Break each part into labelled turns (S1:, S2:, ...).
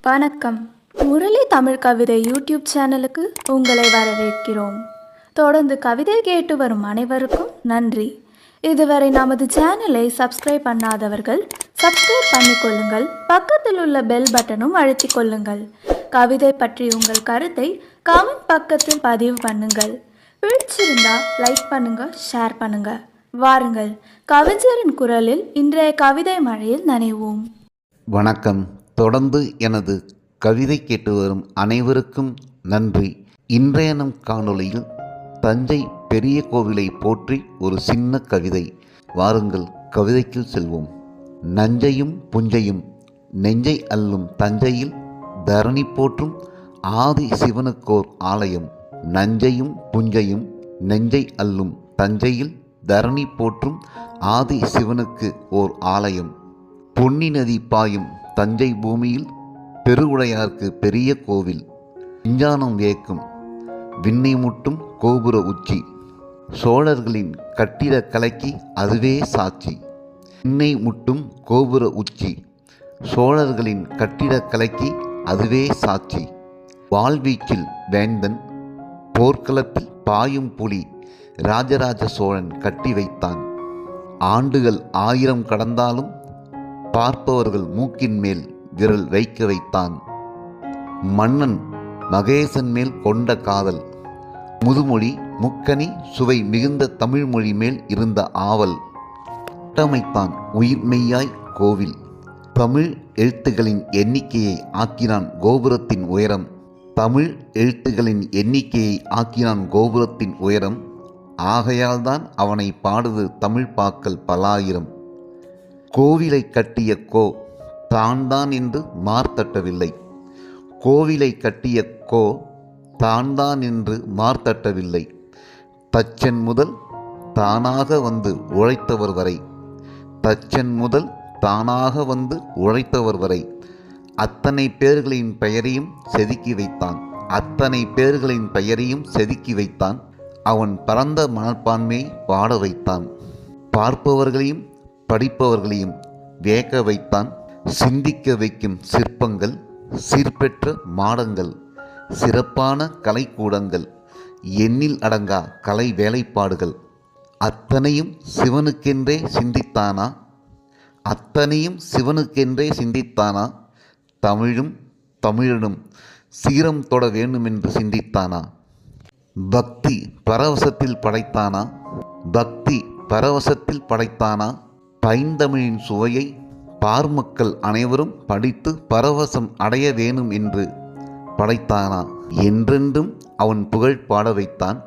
S1: வணக்கம். முரளி தமிழ் கவிதை யூடியூப் சேனலுக்கு உங்களை வரவேற்கிறோம். தொடர்ந்து கவிதை கேட்டு வரும் அனைவருக்கும் நன்றி. இதுவரை நமது சேனலை சப்ஸ்கிரைப் பண்ணாதவர்கள் சப்ஸ்கிரைப் பண்ணிக்கொள்ளுங்கள். பக்கத்தில் உள்ள பெல் பட்டனும் அழுத்திக் கொள்ளுங்கள். கவிதை பற்றி உங்கள் கருத்தை கமெண்ட் பக்கத்தில் பதிவு பண்ணுங்கள். பிடிச்சிருந்தா லைக் பண்ணுங்க, ஷேர் பண்ணுங்க. வாருங்கள், கவிஞரின் குரலில் இன்றைய கவிதை மழையில் நனைவோம்.
S2: வணக்கம். தொடர்ந்து எனது கவிதை கேட்டு வரும் அனைவருக்கும் நன்றி. இன்றைய நம் காணொளியில் தஞ்சை பெரிய கோவிலை போற்றி ஒரு சின்ன கவிதை. வாருங்கள், கவிதைக்கு செல்வோம். நஞ்சையும் புஞ்சையும் நெஞ்சை அள்ளும் தஞ்சையில் தரணி போற்றும் ஆதி சிவனுக்கோர் ஆலயம். நஞ்சையும் புஞ்சையும் நெஞ்சை அள்ளும் தஞ்சையில் தரணி போற்றும் ஆதி சிவனுக்கு ஓர் ஆலயம். பொன்னி நதி பாயும் தஞ்சை பூமியில் பெருவுடையார்க்கு பெரிய கோவில். விஞ்ஞானம் வியக்கும் விண்ணை முட்டும் கோபுர உச்சி. சோழர்களின் கட்டிடக் கலைக்கு அதுவே சாட்சி. விண்ணை முட்டும் கோபுர உச்சி, சோழர்களின் கட்டிடக் கலைக்கு அதுவே சாட்சி. வாழ்வீச்சில் வேந்தன், போர்க்களத்தில் பாயும் புலி ராஜராஜ சோழன் கட்டி வைத்தான். ஆண்டுகள் 1000 கடந்தாலும் பார்ப்பவர்கள் மூக்கின் மேல் விரல் வைக்க வைத்தான். மன்னன் மகேசன் மேல் கொண்ட காதல், முதுமொழி முக்கனி சுவை மிகுந்த தமிழ்மொழி மேல் இருந்த ஆவல். கட்டமைத்தான் உயிர்மெய்யாய் கோவில். தமிழ் எழுத்துகளின் எண்ணிக்கையை ஆக்கினான் கோபுரத்தின் உயரம். தமிழ் எழுத்துகளின் எண்ணிக்கையை ஆக்கினான் கோபுரத்தின் உயரம். ஆகையால்தான் அவனை பாடுது தமிழ் பாக்கள் பலாயிரம். கோவிலை கட்டிய தான் என்று மார்த்தட்டவில்லை. கோவிலை கட்டிய தான் என்று மார்த்தட்டவில்லை. தச்சன் முதல் தானாக வந்து உழைத்தவர் வரை, தச்சன் முதல் தானாக வந்து உழைத்தவர் வரை அத்தனை பேர்களின் பெயரையும் செதுக்கி வைத்தான். அத்தனை பேர்களின் பெயரையும் செதுக்கி வைத்தான். அவன் பரந்த மனப்பான்மையை பாட வைத்தான். பார்ப்பவர்களையும் படிப்பவர்களையும் வியக்க வைத்தான். சிந்திக்க வைக்கும் சிற்பங்கள், சீர்பெற்ற மாடங்கள், சிறப்பான கலைக்கூடங்கள், எண்ணில் அடங்கா கலை வேலைப்பாடுகள் அத்தனையும் சிவனுக்கென்றே சிந்தித்தானா? அத்தனையும் சிவனுக்கென்றே சிந்தித்தானா? தமிழும் தமிழனும் சீரம் தொட வேண்டுமென்று சிந்தித்தானா? பக்தி பரவசத்தில் படைத்தானா? பக்தி பரவசத்தில் படைத்தானா? பைந்தமிழின் சுவையை பார்மக்கள் அனைவரும் படித்து பரவசம் அடைய வேணும் என்று படைத்தானா? என்றென்றும் அவன் புகழ் பாட வைத்தான்.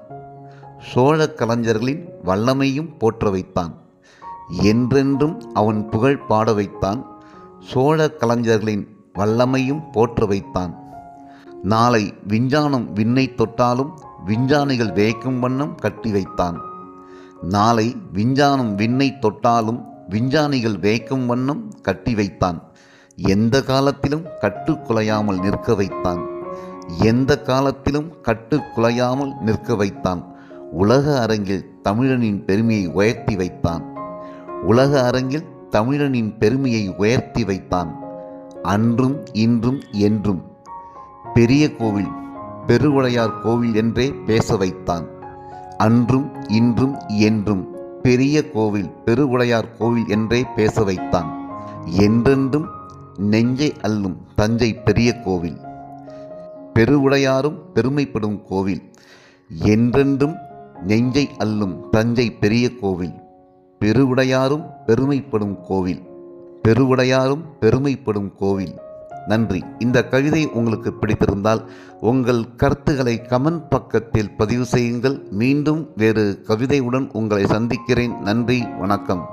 S2: சோழ கலைஞர்களின் வல்லமையும் போற்ற வைத்தான். என்றென்றும் அவன் புகழ் பாட வைத்தான். சோழ கலைஞர்களின் வல்லமையும் போற்ற வைத்தான். நாளை விஞ்ஞானம் விண்ணை தொட்டாலும் விஞ்ஞானிகள் வியக்கும் வண்ணம் கட்டி வைத்தான். நாளை விஞ்ஞானம் விண்ணை தொட்டாலும் விஞ்ஞானிகள் வியக்கும் வண்ணம் கட்டி வைத்தான். எந்த காலத்திலும் கட்டுக்குலையாமல் நிற்க வைத்தான். எந்த காலத்திலும் கட்டுக்குலையாமல் நிற்க வைத்தான். உலக அரங்கில் தமிழனின் பெருமையை உயர்த்தி வைத்தான். உலக அரங்கில் தமிழனின் பெருமையை உயர்த்தி வைத்தான். அன்றும் இன்றும் என்றும் பெரிய கோவில் பெருவுடையார் கோவில் என்றே பேச வைத்தான். அன்றும் இன்றும் என்றும் பெரிய கோவில் பெருவுடையார் கோவில் என்றே பேச வைத்தான். என்றென்றும் நெஞ்சை அள்ளும் தஞ்சை பெரிய கோவில், பெருவுடையாரும் பெருமைப்படும் கோவில். என்றென்றும் நெஞ்சை அள்ளும் தஞ்சை பெரிய கோவில், பெருவுடையாரும் பெருமைப்படும் கோவில், பெருவுடையாரும் பெருமைப்படும் கோவில். நன்றி. இந்த கவிதை உங்களுக்கு பிடித்திருந்தால் உங்கள் கருத்துக்களை கமெண்ட் பக்கத்தில் பதிவு செய்யுங்கள். மீண்டும் வேறு கவிதையுடன் உங்களை சந்திக்கிறேன். நன்றி, வணக்கம்.